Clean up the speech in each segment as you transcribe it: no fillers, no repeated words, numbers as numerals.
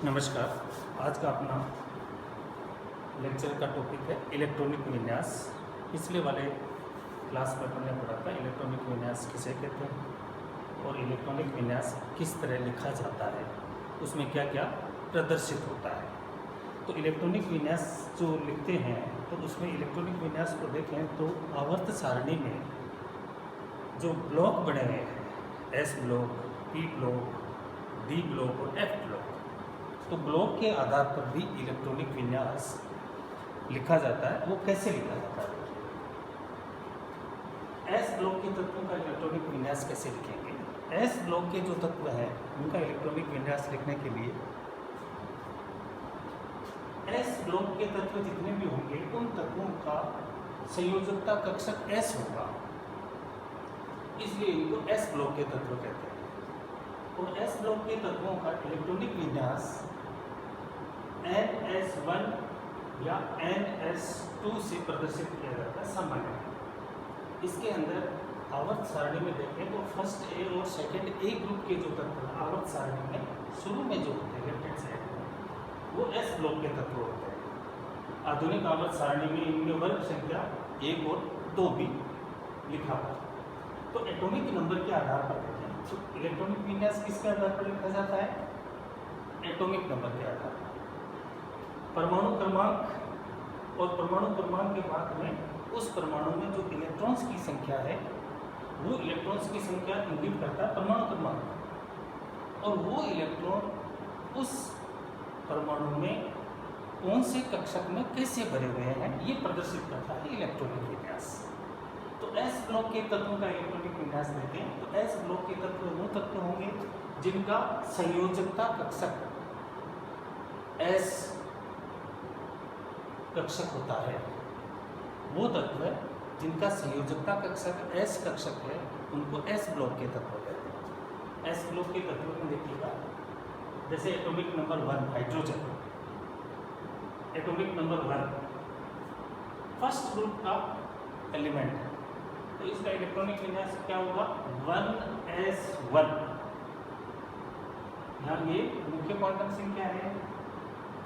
नमस्कार। आज का अपना लेक्चर का टॉपिक है इलेक्ट्रॉनिक विन्यास। पिछले वाले क्लास में हमने पढ़ा था इलेक्ट्रॉनिक विन्यास किसे कहते हैं और इलेक्ट्रॉनिक विन्यास किस तरह लिखा जाता है, उसमें क्या क्या प्रदर्शित होता है। तो इलेक्ट्रॉनिक विन्यास जो लिखते हैं तो उसमें इलेक्ट्रॉनिक विन्यास को देखें तो आवर्त सारणी में जो ब्लॉक बने हुए हैं, S block, P block, D block और एफ ब्लॉक, तो ब्लॉक के आधार पर भी इलेक्ट्रॉनिक विन्यास लिखा जाता है। वो कैसे लिखा जाता है? एस ब्लॉक के तत्वों का इलेक्ट्रॉनिक विन्यास कैसे लिखेंगे? एस ब्लॉक के जो तत्व हैं उनका इलेक्ट्रॉनिक विन्यास लिखने के लिए एस ब्लॉक के तत्व जितने भी होंगे उन तत्वों का संयोजकता कक्षक एस होगा, इसलिए इनको एस ब्लॉक के तत्व कहते हैं। और एस ब्लॉक के तत्वों का इलेक्ट्रॉनिक विन्यास NS1 या NS2 से प्रदर्शित किया जाता है सामान्य। इसके अंदर आवर्त सारणी में देखें तो फर्स्ट ए और सेकंड ए ग्रुप के जो तत्व आवर्त सारणी में शुरू में जो होते हैं लेफ्ट हैंड साइड में वो एस ब्लॉक के तत्व होते हैं। आधुनिक आवर्त सारणी में इनमें वर्ग संख्या 1 और 2 भी लिखा हुआ। तो एटॉमिक नंबर के आधार पर देखें तो इलेक्ट्रॉनिक विन्यास किसके आधार पर लिखा जाता है? एटॉमिक नंबर के आधार पर। परमाणु क्रमांक और परमाणु क्रमांक के बाद में उस परमाणु में जो इलेक्ट्रॉन्स की संख्या है वो इलेक्ट्रॉन्स की संख्या इंगित करता है परमाणु क्रमांक, और वो इलेक्ट्रॉन उस परमाणु में कौन से कक्षक में कैसे भरे हुए हैं ये प्रदर्शित करता है इलेक्ट्रॉनिक विन्यास। तो एस ब्लॉक के तत्वों का इलेक्ट्रॉनिक विन्यास देखें तो एस ब्लॉक के तत्व वो तत्व होंगे जिनका संयोजकता कक्षक एस कक्षक होता है। वो तत्व जिनका संयोजकता कक्षक एस कक्षक है उनको एस ब्लॉक के तत्व कहते हैं। एस ब्लॉक के तत्व में देखिएगा जैसे atomic number 1 hydrogen, atomic number 1 first group का एलिमेंट है, तो इसका इलेक्ट्रॉनिक विन्यास क्या होगा? 1s1। यहाँ ये मुख्य क्वांटम संख्या है,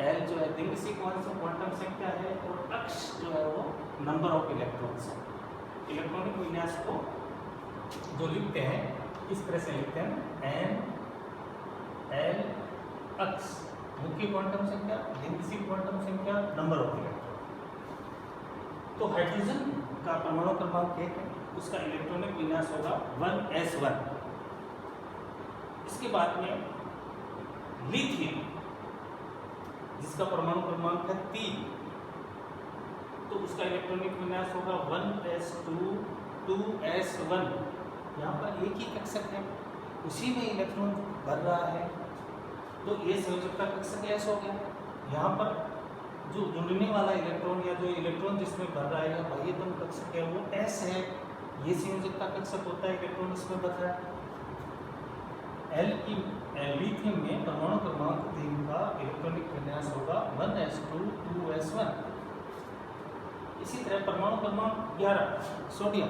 L जो है रिंग सीक्वेंस ऑफ क्वांटम संख्या है और अक्ष जो है वो नंबर ऑफ इलेक्ट्रॉन्स है। इलेक्ट्रॉनिक विन्यास को जो लिखते हैं इस तरह से लिखते हैं N L अक्ष मुख्य क्वांटम संख्या, रिंग सी क्वांटम संख्या, नंबर ऑफ इलेक्ट्रॉन। तो हाइड्रोजन का परमाणु क्रमांक 1 है, उसका इलेक्ट्रॉनिक विन्यास होगा 1s1। इसके बाद में लिथियम जिसका परमाणु क्रमांक है 3, तो उसका इलेक्ट्रॉनिक विन्यास होगा 1s2 2s1। यहाँ पर एक ही कक्षक है, उसी में इलेक्ट्रॉन भर रहा है, तो ये संयोजकता कक्षक एस हो गया। यहाँ पर जो जुड़ने वाला इलेक्ट्रॉन या जो इलेक्ट्रॉन जिसमें भर रहा है या बाह्यतम कक्षक है वो एस है, ये संयोजकता कक्षक होता है, इलेक्ट्रॉन इसमें भर रहा है। लिथियम में परमाणु क्रमांक 3 का इलेक्ट्रॉनिक विन्यास होगा 1s2 2s1। इसी तरह परमाणु क्रमांक 11 सोडियम,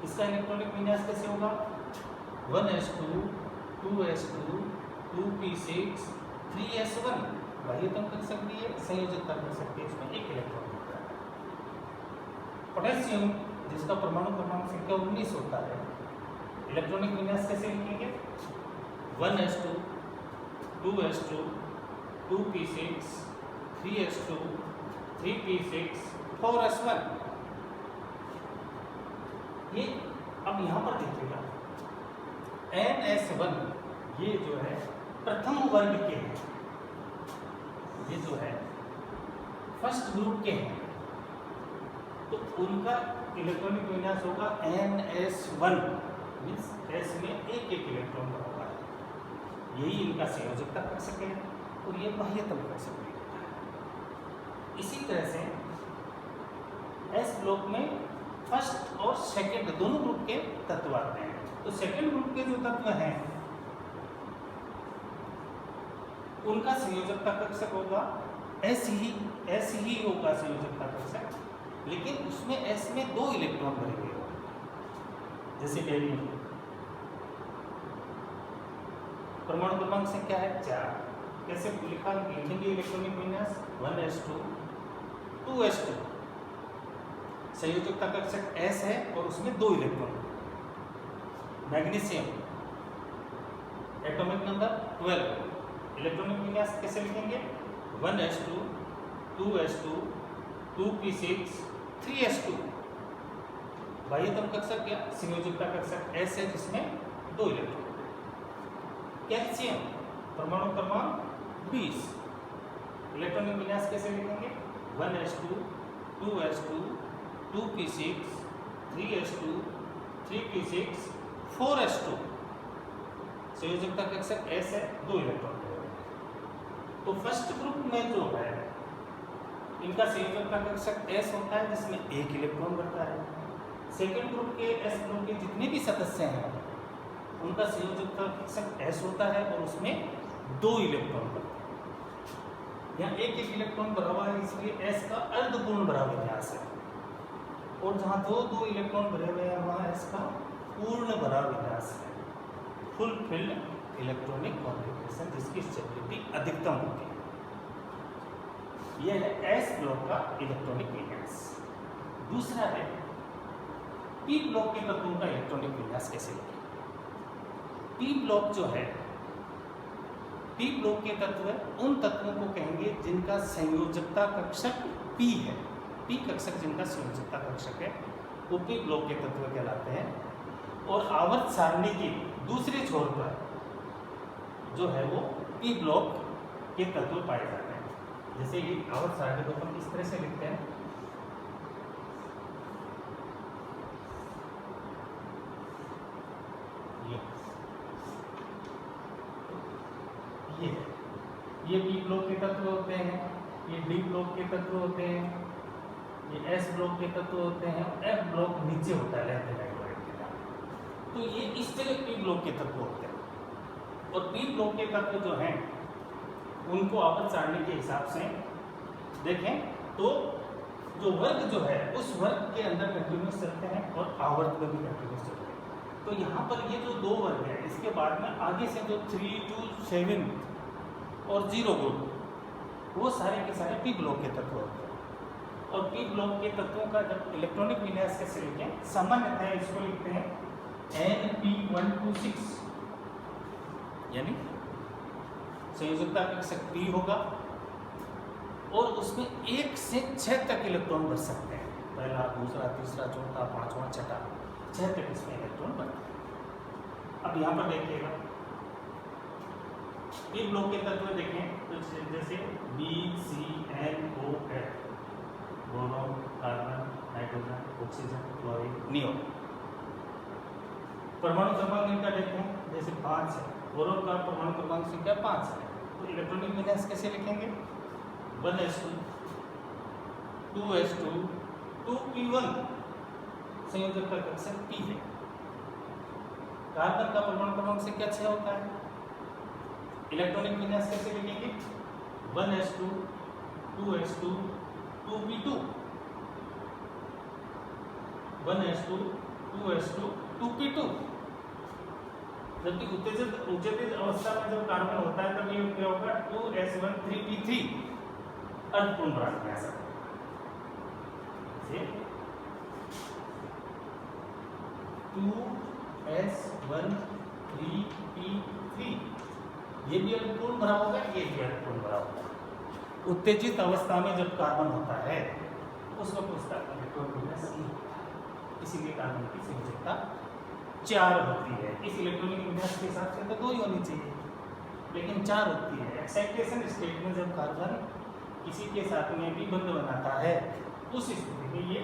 इसका इलेक्ट्रॉनिक विन्यास कैसे होगा? 1s2 2s2 2p6 3s1। बाह्यतम कक्षक भी है, संयोजकता कक्षक भी, इसमें एक इलेक्ट्रॉन होता है। पोटेशियम जिसका परमाणु क्रमांक संख्या 19 होता है, इलेक्ट्रॉनिक विन्यास कैसे लिखेंगे? 1s2 2s2 2p6 3s2 3p6 4s1। ये अब यहाँ पर देखिएगा NS1 ये जो है प्रथम वर्ग के हैं, ये जो है फर्स्ट ग्रुप के हैं, तो उनका इलेक्ट्रॉनिक विन्यास होगा NS1, मीन्स एस में एक एक इलेक्ट्रॉन भरा हुआ है। यही इनका संयोजकता कक्षक है और ये बाह्यतम कक्षक भी होता है। इसी तरह से एस ब्लॉक में फर्स्ट और सेकंड दोनों ग्रुप के तत्व आते हैं। तो सेकंड ग्रुप के जो तत्व हैं उनका संयोजकता कक्षक होगा एस ही होगा संयोजकता कक्षक, लेकिन उसमें एस में 2 इलेक्ट्रॉन भरे हुए होंगे। जैसे बेरियम परमाणु क्रमांक संख्या है 4, कैसे लिखेंगे इलेक्ट्रॉनिक विन्यास 1s2 2s2। संयोजकता कक्षक S है और उसमें 2 electron. Magnesium atomic number 12, electronic विन्यास कैसे लिखेंगे 1s2 2s2 2p6 3s2। बाह्यतम कक्षक क्या संयोजकता कक्षक S है जिसमें 2 इलेक्ट्रॉन। कैल्शियम परमाणु क्रमांक 20, इलेक्ट्रॉनिक विन्यास कैसे लिखेंगे 1s2 2s2 2p6 3s2 3p6 4s2। संयोजकता कक्षक S है 2 इलेक्ट्रॉन। तो फर्स्ट ग्रुप में जो है इनका संयोजकता कक्षक S होता है जिसमें 1 इलेक्ट्रॉन बढ़ता है। सेकेंड ग्रुप के S ग्रुप के जितने भी सदस्य हैं उनका संयोजकता कक्षक S होता है और उसमें 2 इलेक्ट्रॉन बढ़ते हैं। यहाँ एक इलेक्ट्रॉन भरा हुआ है इसलिए S का अर्धपूर्ण भरा विन्यास है, और जहाँ 2 इलेक्ट्रॉन भरे हुए हैं वहाँ S का पूर्ण भरा विन्यास है, फुल फिल्ड इलेक्ट्रॉनिक कॉन्फ़िगरेशन, जिसकी स्टेबिलिटी अधिकतम होती है। यह है S ब्लॉक का इलेक्ट्रॉनिक विन्यास। दूसरा है P ब्लॉक के तत्वों का इलेक्ट्रॉनिक विन्यास कैसे लिखें। P ब्लॉक जो है, P ब्लॉक के तत्व उन तत्वों को कहेंगे जिनका संयोजकता कक्षक P है। P कक्षक जिनका संयोजकता कक्षक है वो P ब्लॉक के तत्व कहलाते हैं। और आवर्त सारणी की दूसरे छोर पर जो है वो P ब्लॉक के तत्व पाए जाते हैं। जैसे ये आवर्त सारणी को हम इस तरह से लिखते हैं, ये P ब्लॉक के तत्व होते हैं, ये D ब्लॉक के तत्व होते हैं, ये S ब्लॉक के तत्व होते हैं, F ब्लॉक नीचे होता है लेफ्ट राइट वाइट के नाम। तो ये इस तरह P ब्लॉक के तत्व होते हैं। और P ब्लॉक के तत्व जो हैं उनको आवर्त सारणी के हिसाब से देखें तो जो वर्ग जो है उस वर्ग के अंदर कंटिन्यूस चलते हैं और आवर्त में भी कंटिन्यूस चलते हैं। तो यहाँ पर ये जो 2 वर्ग है इसके बाद में आगे से जो 3 to 7 और 0 ग्रुप वो सारे के सारे P ब्लॉक के तत्व होते हैं। और P ब्लॉक के तत्वों का जब इलेक्ट्रॉनिक विन्यास कैसे लिखें, सामान्यतः इसको लिखते हैं Np126, यानी संयोजकता कक्षक P होगा और उसमें 1 से 6 तक इलेक्ट्रॉन बढ़ सकते हैं। पहला, दूसरा, तीसरा, चौथा, पांचवा, छठा, 6 तक इसमें इलेक्ट्रॉन बढ़ते हैं। अब यहाँ पर देखिएगा P ब्लॉक के तत्व देखें तो जैसे BCNOF, boron, carbon, nitrogen, oxygen, chlorine, neon. परमाणु क्रमांक इनका देखें जैसे 5 है, बोरोन का परमाणु क्रमांक संख्या 5 है। तो इलेक्ट्रॉनिक विन्यास कैसे लिखेंगे 1s2 2s2 2p1, संयोजकता कक्षक P है। कार्बन का परमाणु क्रमांक संख्या 6 होता है। इलेक्ट्रॉनिक विन्यास कैसे लिखेंगे 1s2 2s2 2p2, 1s2 2s2 2p2। जबकि उत्तेजित अवस्था में जब कार्बन होता है तब ये क्या होगा 2s1 3p3, अर्धपूर्ण भरा विन्यास। 2s1 3p3, ये भी अर्धपूर्ण भरा होगा, ये भी अर्धपूर्ण भरा होगा। उत्तेजित अवस्था में जब कार्बन होता है उस वक्त उसका इलेक्ट्रॉन विन्यास नहीं होता है, इसीलिए कार्बन की संयोजकता 4 होती है। इस इलेक्ट्रॉनिक विन्यास के हिसाब से तो 2 ही होनी चाहिए, लेकिन 4 होती है। एक्साइटेशन स्टेट में जब कार्बन किसी के साथ में भी बंध बनाता है उस स्थिति में ये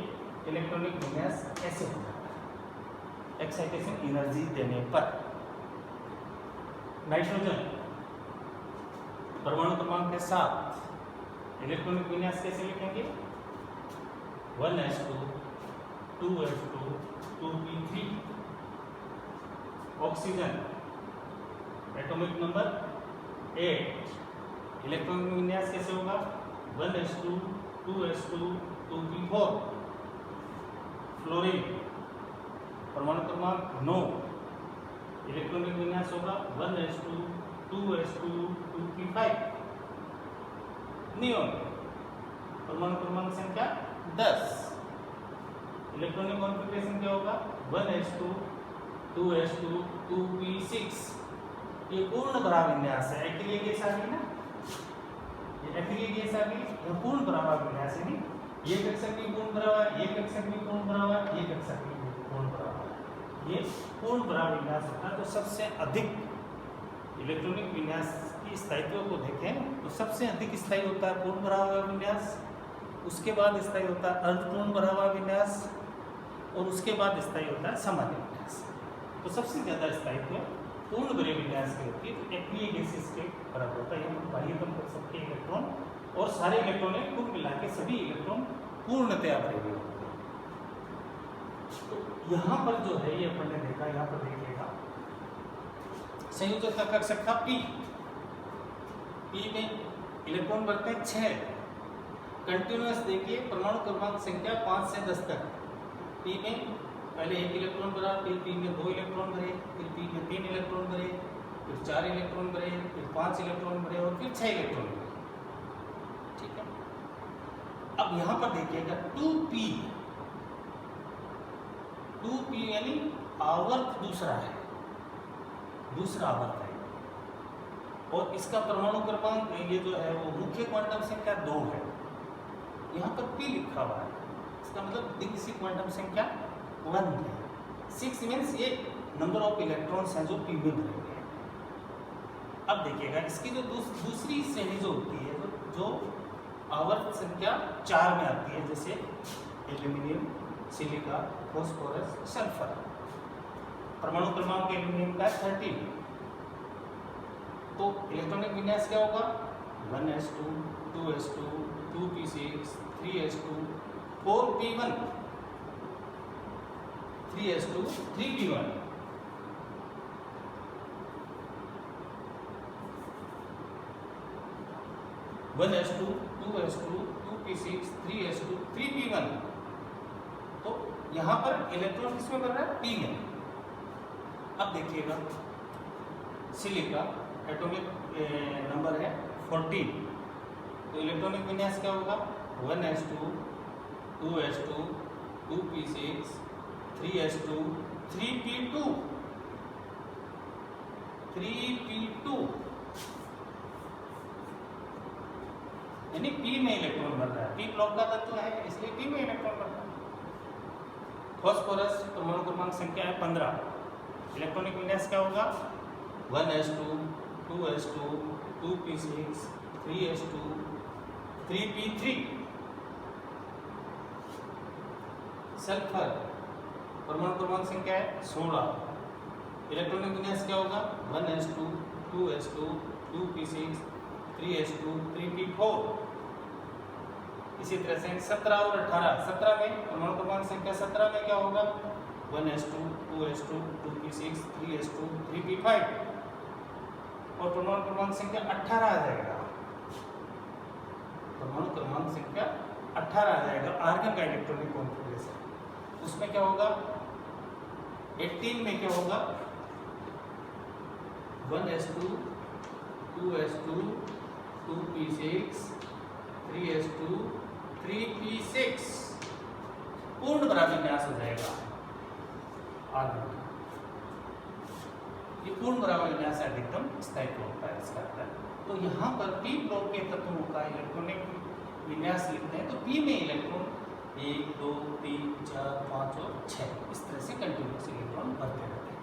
इलेक्ट्रॉनिक विन्यास ऐसे हो जाता है एक्साइटेशन एनर्जी देने पर। नाइट्रोजन परमाणु क्रमांक के साथ इलेक्ट्रॉनिक विन्यास कैसे लिखेंगे 1s2 2s2 2p3। Oxygen atomic number 8, electronic विन्यास कैसे होगा 1s2 2s2 2p4। फ्लोरीन परमाणु क्रमांक 9, इलेक्ट्रॉनिक विन्यास होगा 1s2 2s2 2p5। नियोन, परमाणु क्रमांक संख्या 10। इलेक्ट्रॉनिक कॉन्फ़िगरेशन क्या होगा? 1s2 2s2 2p6। ये पूर्ण भरा विन्यास है। एक्रिय गैस आ गई ना, ये एक्रिय गैस आ गई, यह पूर्ण भरा विन्यास है। नहीं, ये कक्षक भी पूर्ण भरा हुआ है, ये कक्षक भी पूर्ण भरा हुआ है, ये कक्षक भी पूर्ण भरा हुआ है। ये पूर्ण भरा विन्यास होता है। तो सबसे अधिक इलेक्ट्रॉनिक विन्यास की स्थायित्व को देखें तो सबसे अधिक स्थायी होता है पूर्ण भरा हुआ विन्यास, उसके बाद स्थायी होता है अर्धपूर्ण भरा हुआ विन्यास, और उसके बाद स्थायी होता है सामान्य विन्यास। तो सबसे ज़्यादा स्थायित्व पूर्ण भरे विन्यास की होती है। तो एक्रिय गैसेस के बराबर होता है। यहाँ बाह्यतम कक्षक के इलेक्ट्रॉन और सारे इलेक्ट्रॉन कुल मिला के सभी इलेक्ट्रॉन पूर्णतया भरे हुए होते हैं। तो यहाँ पर जो है ये अपन ने देखा, यहाँ पर देखिएगा संयोजक का कक्षक था P। P में इलेक्ट्रॉन भरते हैं 6। कंटिन्यूअस देखिए, परमाणु क्रमांक संख्या 5 से 10 तक। P में पहले 1 इलेक्ट्रॉन भरा, फिर P में 2 इलेक्ट्रॉन भरे, फिर P में 3 इलेक्ट्रॉन भरे, फिर 4 इलेक्ट्रॉन भरे, फिर 5 इलेक्ट्रॉन भरे और फिर 6 इलेक्ट्रॉन भरे। ठीक है। अब यहाँ पर देखिएगा 2p, 2p यानी आवर्त दूसरा है, दूसरा आवर्त है। और इसका परमाणु क्रमांक ये जो है वो मुख्य क्वांटम संख्या 2 है। यहाँ पर p लिखा हुआ है, इसका मतलब दिग्सी क्वांटम संख्या 1 है। 6 मीन्स ये नंबर ऑफ इलेक्ट्रॉन्स हैं जो p में भरे हुए हैं। अब देखिएगा इसकी जो दूसरी श्रेणी जो होती है, जो आवर्त संख्या 4 में आती है, जैसे एल्यूमिनियम, सिलिका, फास्फोरस, सल्फर। परमाणु क्रमांक एल्यूमिनियम का 13। तो इलेक्ट्रॉनिक विन्यास क्या होगा? 1s2 2s2 2p6 3s2 4p1 3s2 3p1। One s2 2s2 2p6 3s2 3p1। तो यहाँ पर इलेक्ट्रॉन किसमें बन रहा है? p में। अब देखिएगा सिलिका एटॉमिक नंबर है 14। तो इलेक्ट्रॉनिक विन्यास क्या होगा? 1s2 2s2 2p6 3s2 3p2 3p2, यानी p में इलेक्ट्रॉन भर रहा है। p ब्लॉक का तत्व है, इसलिए p में इलेक्ट्रॉन भर रहा है। फास्फोरस परमाणु क्रमांक संख्या है 15। इलेक्ट्रॉनिक विन्यास क्या होगा? 1s2 2s2 2p6 3s2 3p3। Sulphur परमाणु क्रमांक संख्या है 16। इलेक्ट्रॉनिक विन्यास क्या होगा? 1s2 2s2 2p6 3s2 3p4। इसी तरह से 17 और 18। 17 में परमाणु क्रमांक संख्या 17 में क्या होगा? 1s2 2s2 2p6 3s2 3p5। और परमाणु क्रमांक संख्या 18 आ जाएगा। परमाणु क्रमांक संख्या 18 आ जाएगा आर्गन का इलेक्ट्रॉनिक कॉन्फ़िगरेशन। उसमें क्या होगा? 18 में क्या होगा? 1s2 2s2 2p6 3s2 3p6 पूर्ण भरा विन्यास हो जाएगा आर्गन का। ये पूर्ण भरा विन्यास अधिकतम स्थायित्व होता है इसका अर्थ। तो यहाँ पर p ब्लॉक के तत्वों का इलेक्ट्रॉनिक विन्यास लिखते हैं। तो p में इलेक्ट्रॉन 1 2 3 4 5 और 6 इस तरह से कंटिन्यूस इलेक्ट्रॉन भरते रहते हैं।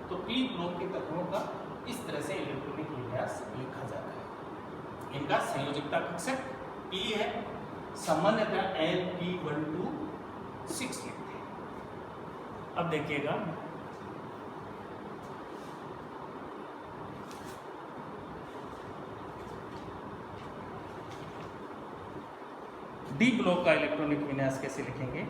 तो p ब्लॉक के तत्वों का इस तरह से इलेक्ट्रॉनिक विन्यास लिखा जाता है। इनका संयोजकता कक्षक p है, सामान्यतः Lp126 लिखते हैं। अब देखिएगा डी ब्लॉक का इलेक्ट्रॉनिक विन्यास कैसे लिखेंगे?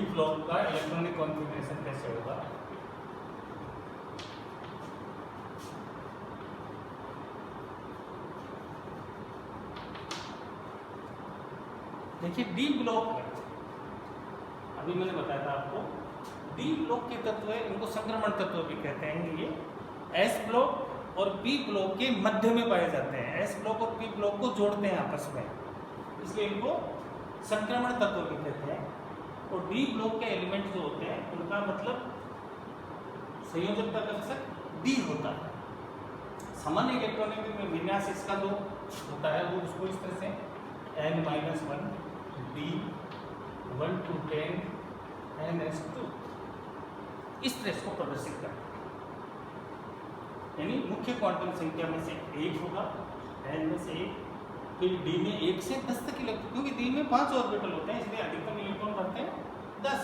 डी ब्लॉक का इलेक्ट्रॉनिक कॉन्फ़िगरेशन कैसे होगा। देखिए डी ब्लॉक में अभी मैंने बताया था आपको, डी ब्लॉक के तत्व है, इनको संक्रमण तत्व भी कहते हैं। ये एस ब्लॉक और पी ब्लॉक के मध्य में पाए जाते हैं। एस ब्लॉक और पी ब्लॉक को जोड़ते हैं आपस में, इसलिए इनको संक्रमण तत्व भी कहते हैं। और डी ब्लॉक के एलिमेंट जो होते हैं उनका मतलब संयोजकता कक्षक डी होता है। सामान्य इलेक्ट्रॉनिक विन्यास इसका जो होता है वो उसको इस तरह से n-1 d 1 to 10 ns2 इस तरह इसको प्रदर्शित करता है। यानी मुख्य क्वांटम संख्या में से एक होगा, n में से एक, फिर d में 1 से 10 तक इलेक्ट्रॉन, क्योंकि d में 5 ऑर्बिटल होते हैं इसलिए अधिकतम इलेक्ट्रॉन भरते हैं 10।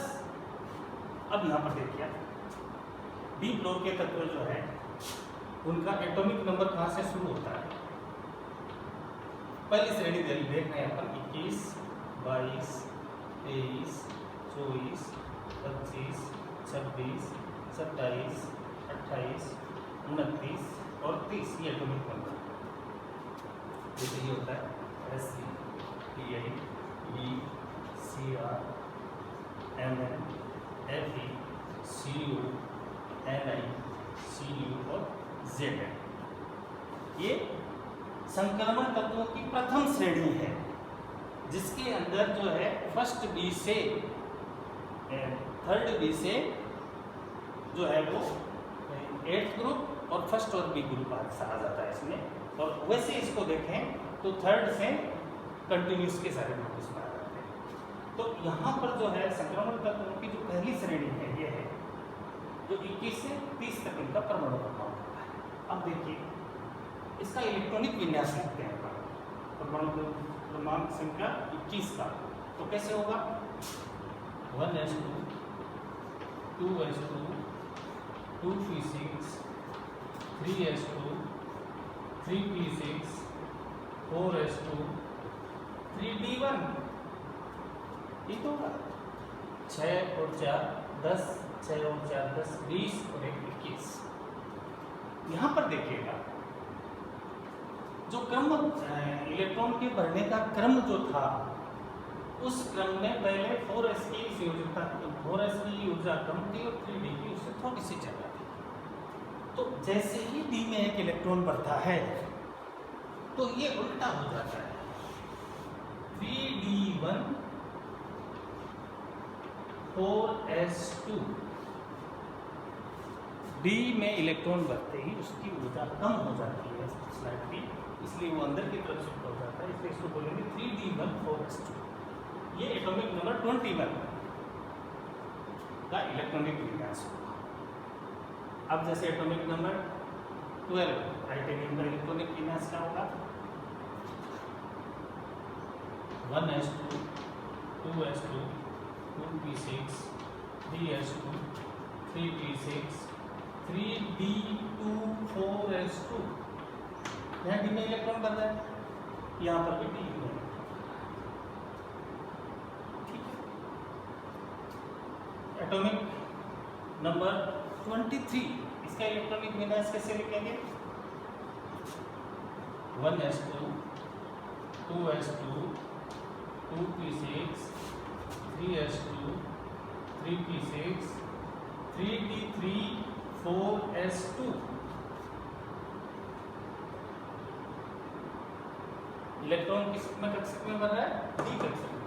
अब यहाँ पर देखिए डी ब्लॉक के तत्व जो है उनका एटॉमिक नंबर कहाँ से शुरू होता है। पहली श्रेणी देख रहे हैं अपन 21, 22, 23, 24, 25, 26, 27, 28, 29 और 30 ये एटॉमिक नंबर। जैसे ये होता है SC, PI, E, CR, MN, FE, CU, NI, CU और ZN। ये संक्रमण तत्वों की प्रथम श्रेणी है, जिसके अंदर जो है फर्स्ट बी से थर्ड बी से जो है वो 8th ग्रुप और फर्स्ट और बी ग्रुप आ जाता है इसमें। और वैसे इसको देखें तो थर्ड से कंटिन्यूस के सारे ग्रुप इसमें आ जाते हैं। तो यहाँ पर जो है संक्रमण तत्वों की जो पहली श्रेणी है ये है जो 21 से 30 तक इनका परमाणु क्रमांक होता है। अब देखिए इसका इलेक्ट्रॉनिक विन्यास लिखते हैं परमाणु क्रमांक संख्या 21 का, तो कैसे होगा 1s2 2s2 2p6 3s2 3p6 4s2 3d1, ये तो होगा 6 और 4 10, 6 और 4 10 20 और 1 21। यहाँ पर देखिएगा जो क्रम इलेक्ट्रॉन के भरने का क्रम जो था उस क्रम में पहले 4s की संयोजकता 4s की ऊर्जा कम थी और 3d की उससे थोड़ी सी ज़्यादा थी। तो जैसे ही d में एक इलेक्ट्रॉन बढ़ता है तो ये उल्टा हो जाता है 3d1 4s2। d में इलेक्ट्रॉन बढ़ते ही उसकी ऊर्जा कम हो जाती है स्लाइटली, इसलिए वो अंदर की तरफ शिफ्ट हो जाता है, इसलिए इसको बोलेंगे 3d1 4s2। ये एटॉमिक नंबर 21 का इलेक्ट्रॉनिक विन्यास होगा। अब जैसे एटॉमिक नंबर 12 टाइटेनियम का इलेक्ट्रॉनिक विन्यास क्या होगा 1s2 2s2 2p6 3s2 3p6 3d2 4s2। यहाँ डी में इलेक्ट्रॉन बन रहा है, यहाँ पर भी डी है, ठीक है। एटॉमिक नंबर 23 इसका इलेक्ट्रॉनिक विन्यास कैसे लिखेंगे 1s2 2s2 2p6 3s2 3p6 3d3 4s2। Electron किस में कक्षक में बन रहा है डी कक्षक में।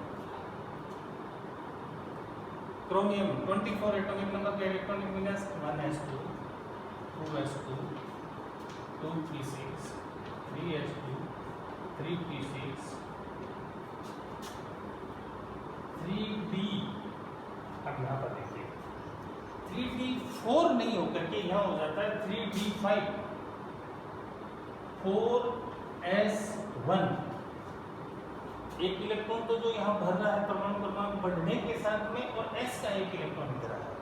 क्रोमियम 24 एटॉमिक नंबर का इलेक्ट्रॉनिक विन्यास 1s2 2s2 2p6 3s2 3p6 3d। अब यहाँ पर देखिए 3d4 नहीं होकर के यहाँ हो जाता है 3d5 4s1। एक इलेक्ट्रॉन तो जो यहाँ भर रहा है परमाणु क्रमांक बढ़ने के साथ में और s का एक इलेक्ट्रॉन इधर आ जाता है।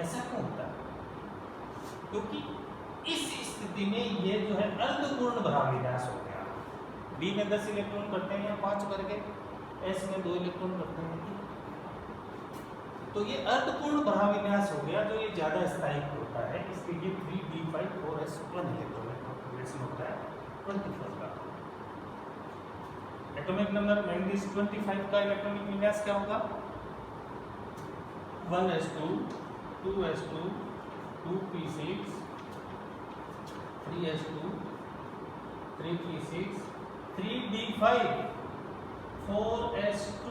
ऐसा क्यों होता है क्योंकि इस स्थिति में ये जो है अर्धपूर्ण भरा विन्यास हो गया। d में 10 इलेक्ट्रॉन बढ़ते हैं या 5 करके, s में 2 इलेक्ट्रॉन बढ़ते हैं। तो ये अर्धपूर्ण भराविन्यास हो गया, जो ये ज़्यादा स्थायी होता है। इसके लिए 3d5 4s1 इलेक्ट्रॉनिक कॉन्फ़िगरेशन होता है 24 का। एटॉमिक नंबर मैंगनीज 25 का इलेक्ट्रॉनिक विन्यास क्या होगा? 1s2 2s2 2p6 3s2 3p6 3d5 4s2।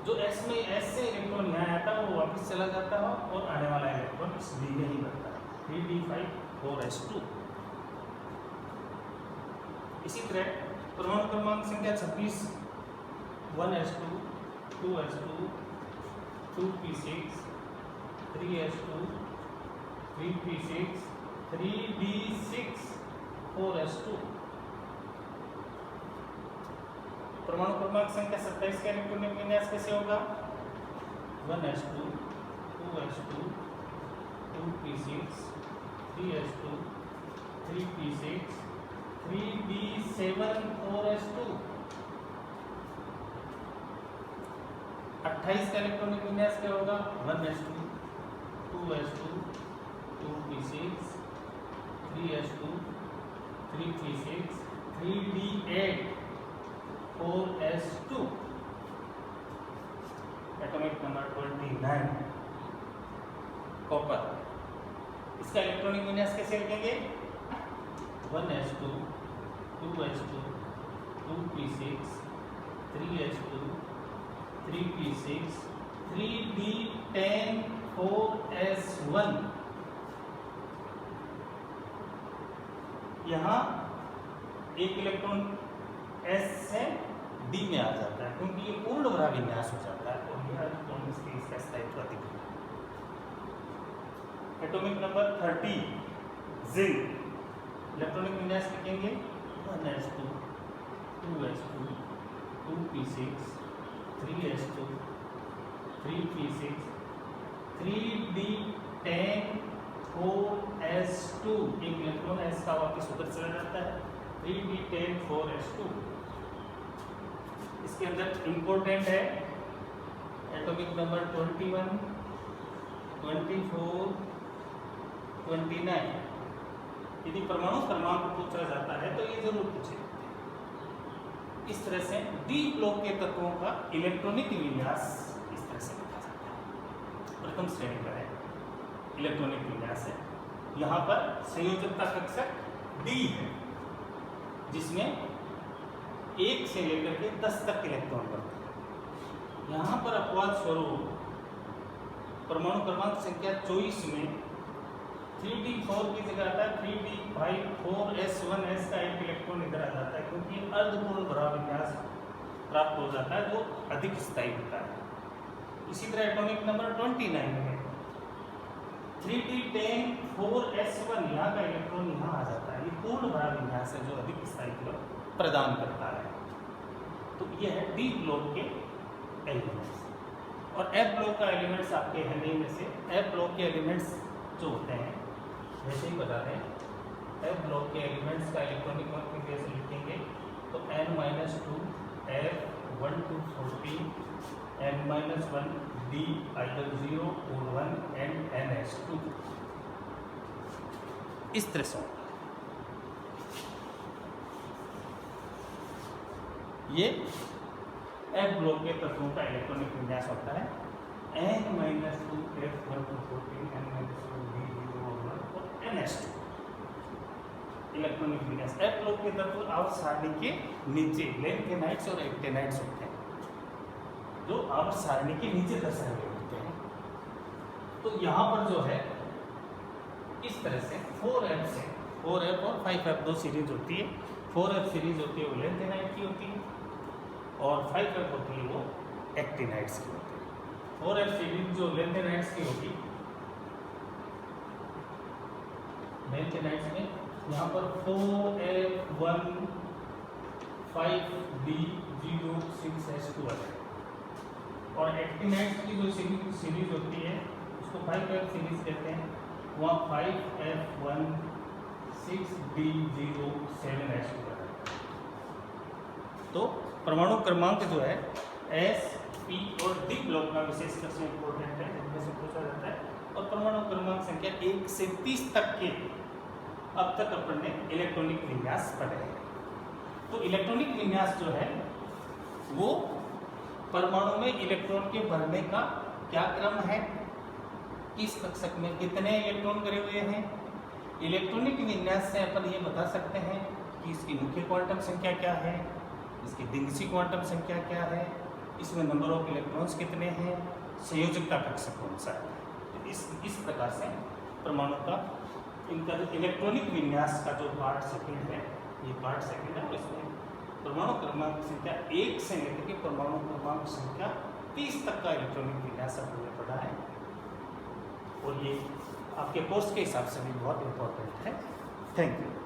जो s में s से इलेक्ट्रॉन यहाँ आता है वो वापस चला जाता है और आने वाला इलेक्ट्रॉन इस d में ही बनता है 3d5 4s2। इसी तरह परमाणु क्रमांक संख्या 26 1s2 2s2 2p6 3s2 3p6 3d6 4s2। परमाणु क्रमांक संख्या 27 का इलेक्ट्रॉनिक विन्यास कैसे होगा? 1s2 2s2 2p6 3s2 3p6 3d7 4s2। 28 का इलेक्ट्रॉनिक विन्यास क्या होगा? 1s2 2s2 2p6 3s2 3p6 3d8 4s2। Atomic number 29 copper. इसका इलेक्ट्रॉनिक विन्यास कैसे लिखेंगे? 1s2 2s2 2p6 3s2 3p6 3d10 4s1। यहाँ एक इलेक्ट्रॉन S से D में आ जाता है क्योंकि ये पूर्ण भराविन्यास हो जाता है और यह इलेक्ट्रॉन इसका स्थायित्व अधिक है। Atomic number 30 zinc. इलेक्ट्रॉनिक विन्यास लिखेंगे 1s2 2s2 2p6 3s2 3p6 3d10 4s2। एक इलेक्ट्रॉन S का वापस उधर चला जाता है 3d10 4s2। इसके अंदर इंपॉर्टेंट है एटॉमिक नंबर 21 24 29। यदि परमाणु क्रमांक पूछा जाता है तो ये जरूर पूछे। इस तरह से डी ब्लॉक के तत्वों का इलेक्ट्रॉनिक विन्यास इस तरह से लिखा जाता है। प्रथम श्रेणी का है इलेक्ट्रॉनिक विन्यास है। यहाँ पर संयोजकता कक्षक D है जिसमें 1 से लेकर के 10 तक इलेक्ट्रॉन बनते हैं। यहाँ पर अपवाद स्वरूप परमाणु क्रमांक संख्या 24 में 3d4 की जगह आता है 3d5 4s1s का एक इलेक्ट्रॉन इधर आ जाता है क्योंकि अर्धपूर्ण भराविन्यास प्राप्त हो जाता है जो अधिक स्थायी होता है। इसी तरह एटॉमिक नंबर 29 में 3d10 4s1 यहाँ का इलेक्ट्रॉन यहाँ आ जाता है। ये पूर्ण भराविन्यास है जो अधिक स्थायित्व प्रदान करता है। तो यह है डी ब्लॉक के एलिमेंट्स। और एफ ब्लॉक का एलिमेंट्स आपके हैं में से एफ ब्लॉक के एलिमेंट्स जो होते हैं वैसे ही बता दें। एफ ब्लॉक के एलिमेंट्स का इलेक्ट्रॉनिक कॉन्फ़िगरेशन लिखेंगे तो n-2 f 1 to 14 n-1 d either 0 or 1 and ns2 इस तरह से। ये एफ ब्लॉक के तत्वों का इलेक्ट्रॉनिक विन्यास होता है n-2 f 1 to 14 n-2 d 0 और 1 और ns2 इलेक्ट्रॉनिक विन्यास। एफ ब्लॉक के तत्व आवर्त सारणी के नीचे लैंथेनाइड्स और एक्टेनाइड्स होते हैं जो आवर्त सारणी के नीचे दर्शाए गए होते हैं। तो यहाँ पर जो है इस तरह से 4f से 4f और 5f दो सीरीज होती है। 4f सीरीज होती है वो लैंथेनाइड की होती है और 5f होती है वो एक्टिनाइड्स की होती है। 4f सीरीज जो लैंथेनाइड्स की होगी लैंथेनाइड्स में यहाँ पर 4f1 5d0 6s2 है और एक्टिनाइड्स की जो सीरीज होती है उसको 5f सीरीज कहते हैं। वहाँ 5f1 6d0 7s2 है। तो परमाणु क्रमांक जो है S पी और डी ब्लॉक का विशेष रूप से इंपॉर्टेंट है, जिनमें से पूछा जाता है। और परमाणु क्रमांक संख्या 1 से 30 तक के अब तक अपन ने इलेक्ट्रॉनिक विन्यास पढ़े हैं। तो इलेक्ट्रॉनिक विन्यास जो है वो परमाणु में इलेक्ट्रॉन के भरने का क्या क्रम है, किस कक्षक में कितने इलेक्ट्रॉन भरे हुए हैं। इलेक्ट्रॉनिक विन्यास से अपन ये बता सकते हैं कि इसकी मुख्य क्वांटम संख्या क्या है, इसकी डिंगसी क्वांटम संख्या क्या है, इसमें नंबर ऑफ इलेक्ट्रॉन्स कितने हैं, संयोजकता कक्षक कौन सा है। तो इस प्रकार से परमाणु का इनका जो इलेक्ट्रॉनिक विन्यास का जो पार्ट सेकंड है, ये पार्ट सेकंड है, और इसमें परमाणु क्रमांक संख्या 1 से लेकर के परमाणु क्रमांक संख्या 30 तक का इलेक्ट्रॉनिक विन्यास आपने पढ़ा है। और ये आपके कोर्स के हिसाब से भी बहुत इम्पोर्टेंट है। Thank you.